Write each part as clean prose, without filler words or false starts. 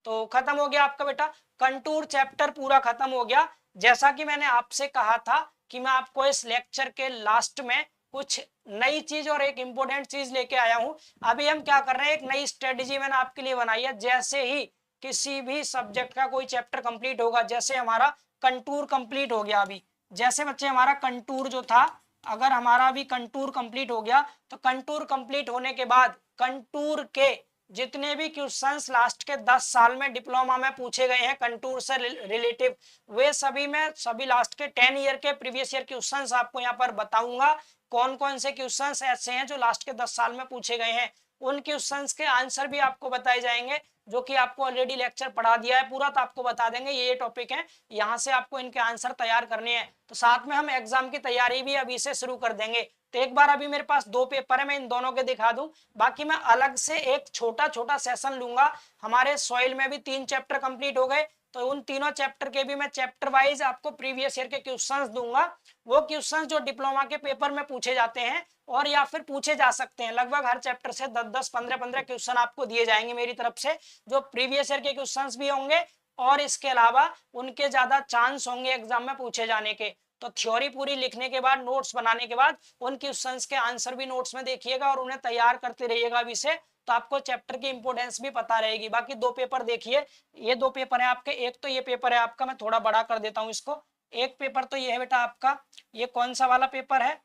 तो खत्म हो गया आपका बेटा कंटूर चैप्टर, पूरा खत्म हो गया। जैसा कि मैंने आपसे कहा था कि मैं आपको इस लेक्चर के लास्ट में कुछ नई चीज और एक इंपॉर्टेंट चीज लेके आया हूं। अभी हम क्या कर रहे हैं, एक नई स्ट्रेटेजी मैंने आपके लिए बनाई है। जैसे ही किसी भी सब्जेक्ट का कोई चैप्टर कंप्लीट होगा, जैसे हमारा कंटूर कंप्लीट हो गया अभी, जैसे बच्चे हमारा कंटूर जो था, अगर हमारा अभी कंटूर कंप्लीट हो गया, तो कंटूर कंप्लीट होने के बाद कंटूर के जितने भी क्वेश्चंस लास्ट के 10 साल में डिप्लोमा में पूछे गए हैं कंटूर से रिलेटिव, वे सभी में सभी लास्ट के 10 ईयर के प्रीवियस ईयर क्वेश्चंस आपको यहाँ पर बताऊंगा। कौन कौन से क्वेश्चंस ऐसे हैं जो लास्ट के 10 साल में पूछे गए हैं, उन क्वेश्चंस के आंसर भी आपको बताए जाएंगे, जो कि आपको ऑलरेडी लेक्चर पढ़ा दिया है पूरा, तो आपको बता देंगे ये टॉपिक है, यहाँ से आपको इनके आंसर तैयार करने हैं। तो साथ में हम एग्जाम की तैयारी भी अभी से शुरू कर देंगे। तो एक बार अभी मेरे पास 2 पेपर है, मैं इन दोनों के दिखा दूं, बाकी मैं अलग से एक छोटा छोटा सेशन लूंगा। हमारे सॉइल में भी 3 चैप्टर कंप्लीट हो गए, तो उन तीनों चैप्टर के भी मैं चैप्टर वाइज आपको प्रीवियस ईयर के क्वेश्चंस दूंगा। वो क्वेश्चंस जो डिप्लोमा के पेपर में पूछे जाते हैं और या फिर पूछे जा सकते हैं, लगभग हर चैप्टर से 10-10, 15-15 क्वेश्चन आपको दिए जाएंगे मेरी तरफ से, जो प्रीवियस ईयर के क्वेश्चंस भी होंगे और इसके अलावा उनके ज्यादा चांस होंगे एग्जाम में पूछे जाने के। तो थ्योरी पूरी लिखने के बाद, नोट्स बनाने के बाद, उन क्वेश्चंस के आंसर भी नोट्स में देखिएगा और उन्हें तैयार करते रहिएगा अभी से, तो आपको चैप्टर की इंपोर्टेंस भी पता रहेगी। बाकी 2 पेपर देखिए, ये 2 पेपर है आपके। एक तो ये पेपर है आपका, मैं थोड़ा बड़ा कर देता हूँ इसको। एक पेपर तो ये है बेटा आपका, ये कौन सा वाला पेपर है,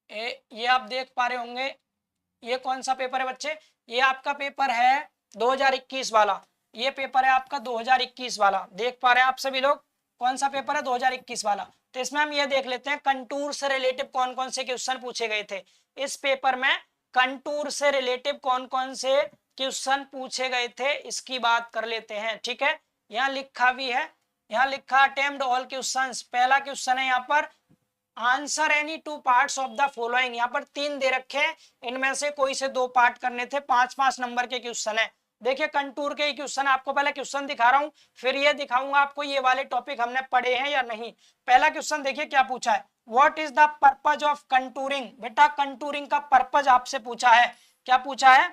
ये आप देख पा रहे होंगे, ये कौन सा पेपर है बच्चे, ये आपका पेपर है 2021 वाला। ये पेपर है आपका 2021 वाला, देख पा रहे हैं आप सभी लोग, कौन सा पेपर है 2021 वाला। तो इसमें हम ये देख लेते हैं कंटूर से रिलेटिव कौन कौन से क्वेश्चन पूछे गए थे। इस पेपर में कंटूर से रिलेटिव कौन कौन से क्वेश्चन पूछे गए थे इसकी बात कर लेते हैं, ठीक है। यहाँ लिखा भी है, यहाँ लिखा अटेम्प्ट ऑल क्वेश्चंस। पहला क्वेश्चन है यहाँ पर, answer any 2 parts of the following. यहाँ पर 3 दे रखे हैं, इनमें से कोई से 2 पार्ट करने थे। 5-5 नंबर के क्वेश्चन है। देखिए कंटूर के क्वेश्चन, आपको पहले क्वेश्चन दिखा रहा हूं, फिर ये दिखाऊंगा आपको ये वाले टॉपिक हमने पढ़े हैं या नहीं। पहला क्वेश्चन देखिए क्या पूछा है, what is the purpose of contouring. बेटा कंटूरिंग का पर्पज आपसे पूछा है, क्या पूछा है,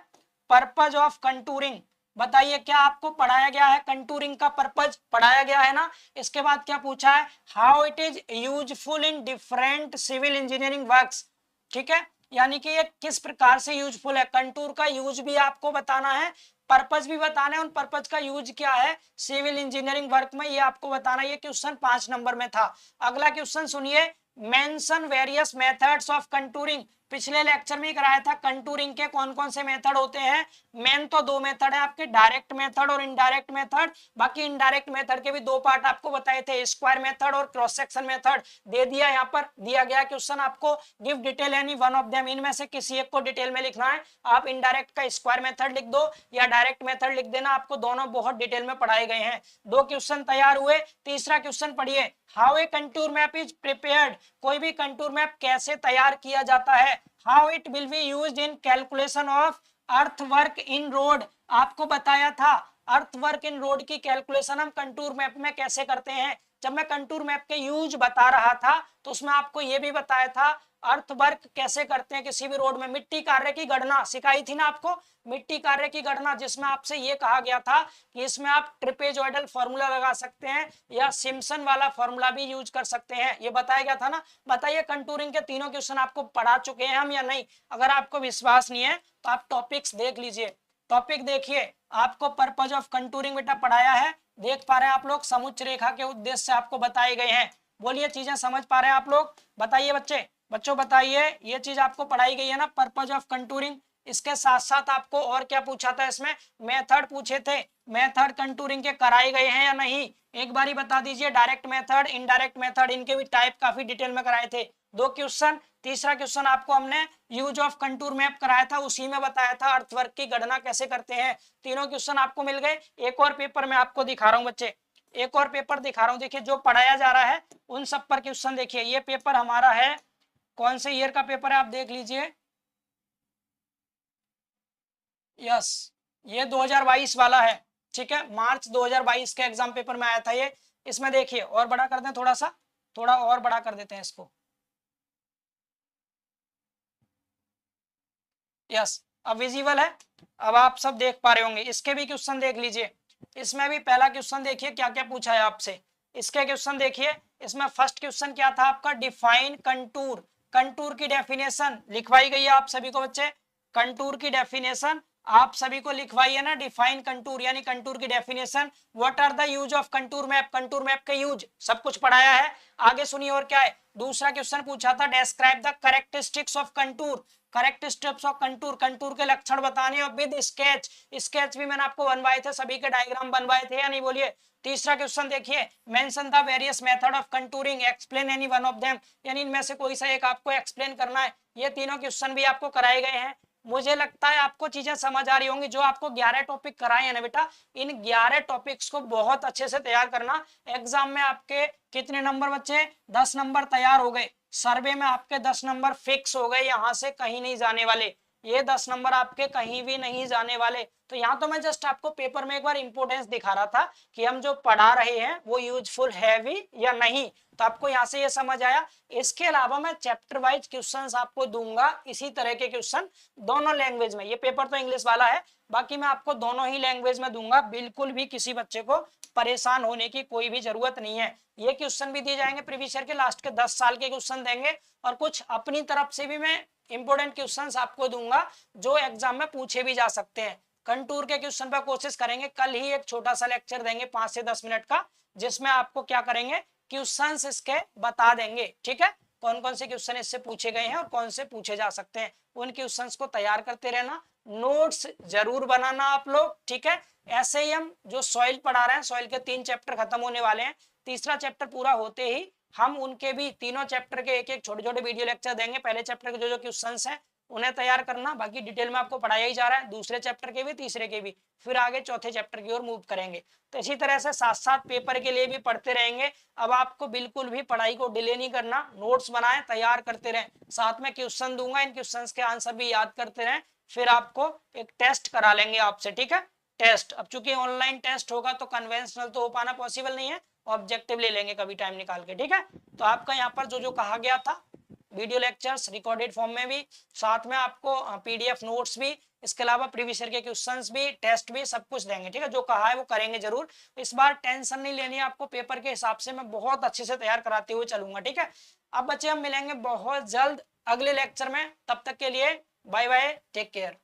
पर्पज ऑफ कंटूरिंग। बताइए क्या आपको पढ़ाया गया है, कंटूरिंग का पर्पज पढ़ाया गया है ना। इसके बाद क्या पूछा है, how it is useful in different civil engineering works. ठीक है, यानी कि ये किस प्रकार से यूजफुल है, कंटूर का यूज भी आपको बताना है, पर्पज भी बताना है, उन पर्पज का यूज क्या है सिविल इंजीनियरिंग वर्क में, ये आपको बताना है। ये क्वेश्चन 5 नंबर में था। अगला क्वेश्चन सुनिए, mention various methods of contouring. पिछले लेक्चर में ही कराया था कंटूरिंग के कौन कौन से मेथड होते हैं। मेन तो 2 मेथड है आपके, डायरेक्ट मेथड और इनडायरेक्ट मेथड। बाकी इनडायरेक्ट मेथड के भी 2 पार्ट आपको बताए थे, स्क्वायर मेथड और क्रॉस सेक्शन मेथड। दे दिया, यहाँ पर दिया गया क्वेश्चन आपको, give detail any one of them. इनमें से किसी एक को डिटेल में लिखना है। आप इनडायरेक्ट का स्क्वायर मेथड लिख दो या डायरेक्ट मेथड लिख देना, आपको दोनों बहुत डिटेल में पढ़ाए गए हैं। 2 क्वेश्चन तैयार हुए। तीसरा क्वेश्चन पढ़िए, how a contour map is prepared. कोई भी कंटूर मैप कैसे तैयार किया जाता है। How it will be used in calculation of earthwork in road. आपको बताया था अर्थवर्क इन रोड की कैलकुलेशन हम कंटूर मैप में कैसे करते हैं। जब मैं कंटूर मैप के यूज बता रहा था तो उसमें आपको यह भी बताया था अर्थवर्क कैसे करते हैं किसी भी रोड में। मिट्टी कार्य की गणना सिखाई थी ना आपको, मिट्टी कार्य की गणना, जिसमें आपसे ये कहा गया था कि इसमें आप ट्रिपेजॉइडल फॉर्मूला लगा सकते हैं या सिम्पसन वाला फॉर्मूला भी यूज कर सकते हैं, ये बताया गया था ना। बताइए कंटूरिंग के तीनों क्वेश्चन आपको पढ़ा चुके हैं हम या नहीं। अगर आपको विश्वास नहीं है तो आप टॉपिक्स देख लीजिए। टॉपिक देखिए, आपको पर्पज ऑफ कंटूरिंग बेटा पढ़ाया है, देख पा रहे हैं आप लोग, समुच्च रेखा के उद्देश्य आपको बताए गए हैं। बोलिए चीजें समझ पा रहे हैं आप लोग, बताइए बच्चों बताइए, ये चीज आपको पढ़ाई गई है ना, पर्पज ऑफ कंटूरिंग। इसके साथ साथ आपको और क्या पूछा था इसमें, मेथड पूछे थे, मेथड कंटूरिंग के कराए गए हैं या नहीं, एक बारी बता दीजिए। डायरेक्ट मेथड, इनडायरेक्ट मेथड, इनके भी टाइप काफी डिटेल में कराए थे। 2 क्वेश्चन। तीसरा क्वेश्चन आपको हमने यूज ऑफ कंटूर मैप कराया था, उसी में बताया था अर्थवर्क की गणना कैसे करते हैं। तीनों क्वेश्चन आपको मिल गए। एक और पेपर में आपको दिखा रहा हूं बच्चे, एक और पेपर दिखा रहा हूं, देखिए जो पढ़ाया जा रहा है उन सब पर क्वेश्चन देखिए। ये पेपर हमारा है, कौन से ईयर का पेपर है आप देख लीजिए, यस ये 2022 वाला है, ठीक है, मार्च 2022 के एग्जाम पेपर में आया था ये। इसमें देखिए, और बड़ा कर दें थोड़ा सा, थोड़ा और बड़ा कर देते हैं इसको, यस अब विजिबल है, अब आप सब देख पा रहे होंगे। इसके भी क्वेश्चन देख लीजिए। इसमें भी पहला क्वेश्चन देखिए क्या क्या पूछा है आपसे। इसके क्वेश्चन देखिए, इसमें फर्स्ट क्वेश्चन क्या था आपका, डिफाइन कंटूर। कंटूर की डेफिनेशन लिखवाई गई है आप सभी को बच्चे। कंटूर की डेफिनेशन आप सभी को लिखवाई है ना, डिफाइन कंटूर यानी कंटूर की definition. What are the use of contour map, contour map के यूज सब कुछ पढ़ाया है। आगे सुनिए और क्या है। दूसरा क्वेश्चन पूछा था, describe the characteristics of contour. Characteristics of contour, contour के लक्षण बताने और विद स्केच। स्केच भी मैंने आपको बनवाए थे, सभी के डायग्राम बनवाए थे या नहीं बोलिए। तीसरा क्वेश्चन देखिए, mention the various method of contouring, explain any one of them, यानी इनमें से कोई सा एक आपको एक्सप्लेन करना है। ये तीनों क्वेश्चन भी आपको कराए गए हैं। मुझे लगता है आपको चीजें समझ आ रही होंगी। जो आपको 11 टॉपिक कराए हैं ना बेटा, इन 11 टॉपिक्स को बहुत अच्छे से तैयार करना। एग्जाम में आपके कितने नंबर बच्चे, 10 नंबर तैयार हो गए। सर्वे में आपके 10 नंबर फिक्स हो गए, यहां से कहीं नहीं जाने वाले। ये 10 नंबर आपके कहीं भी नहीं जाने वाले। तो यहाँ तो मैं जस्ट आपको पेपर में एक बार इंपोर्टेंस दिखा रहा था कि हम जो पढ़ा रहे हैं वो यूजफुल है भी या नहीं। तो आपको यहाँ से ये समझ आया। इसके अलावा मैं चैप्टर वाइज क्वेश्चंस आपको दूंगा, इसी तरह के क्वेश्चन दोनों लैंग्वेज में। ये पेपर तो इंग्लिश वाला है, बाकी मैं आपको दोनों ही लैंग्वेज में दूंगा। बिल्कुल भी किसी बच्चे को परेशान होने की कोई भी जरूरत नहीं है। ये क्वेश्चन भी दिए जाएंगे प्रीवियस ईयर के, लास्ट के 10 साल के क्वेश्चन देंगे, और कुछ अपनी तरफ से भी मैं इंपोर्टेंट क्वेश्चंस आपको दूंगा जो एग्जाम में पूछे भी जा सकते हैं। कंटूर के क्वेश्चन पर कोशिश करेंगे। कल ही एक छोटा सा लेक्चर देंगे 5 से 10 मिनट का, जिसमें आपको क्या करेंगे, क्वेश्चंस इसके बता देंगे। ठीक है, कौन कौन से क्वेश्चन इससे पूछे गए हैं और कौन से पूछे जा सकते हैं। उन क्वेश्चंस को तैयार करते रहना, नोट्स जरूर बनाना आप लोग। ठीक है, ऐसे ही हम जो सॉइल पढ़ा रहे हैं, सॉइल के 3 चैप्टर खत्म होने वाले हैं। तीसरा चैप्टर पूरा होते ही हम उनके भी तीनों चैप्टर के एक एक छोटे छोटे वीडियो लेक्चर देंगे। पहले चैप्टर के जो जो क्वेश्चंस हैं उन्हें तैयार करना, बाकी डिटेल में आपको पढ़ाया ही जा रहा है, दूसरे चैप्टर के भी तीसरे के भी। फिर आगे चौथे चैप्टर की ओर मूव करेंगे। तो इसी तरह से साथ साथ पेपर के लिए भी पढ़ते रहेंगे। अब आपको बिल्कुल भी पढ़ाई को डिले नहीं करना, नोट्स बनाएं, तैयार करते रहें, साथ में क्वेश्चन दूंगा, इन क्वेश्चंस के आंसर भी याद करते रहें। फिर आपको एक टेस्ट करा लेंगे आपसे। ठीक है, टेस्ट अब चूंकि ऑनलाइन टेस्ट होगा तो कन्वेंशनल तो हो पाना पॉसिबल नहीं है, ऑब्जेक्टिव ले लेंगे कभी टाइम निकाल के। ठीक है, तो आपका यहाँ पर जो जो कहा गया था, वीडियो लेक्चर्स रिकॉर्डेड फॉर्म में भी, साथ में आपको पीडीएफ नोट्स भी, इसके अलावा प्रीवियस ईयर के क्वेश्चंस भी, टेस्ट भी, सब कुछ देंगे। ठीक है, जो कहा है वो करेंगे जरूर। इस बार टेंशन नहीं लेनी है आपको, पेपर के हिसाब से मैं बहुत अच्छे से तैयार कराते हुए चलूंगा। ठीक है, अब बच्चे हम मिलेंगे बहुत जल्द अगले लेक्चर में, तब तक के लिए बाय बाय, टेक केयर।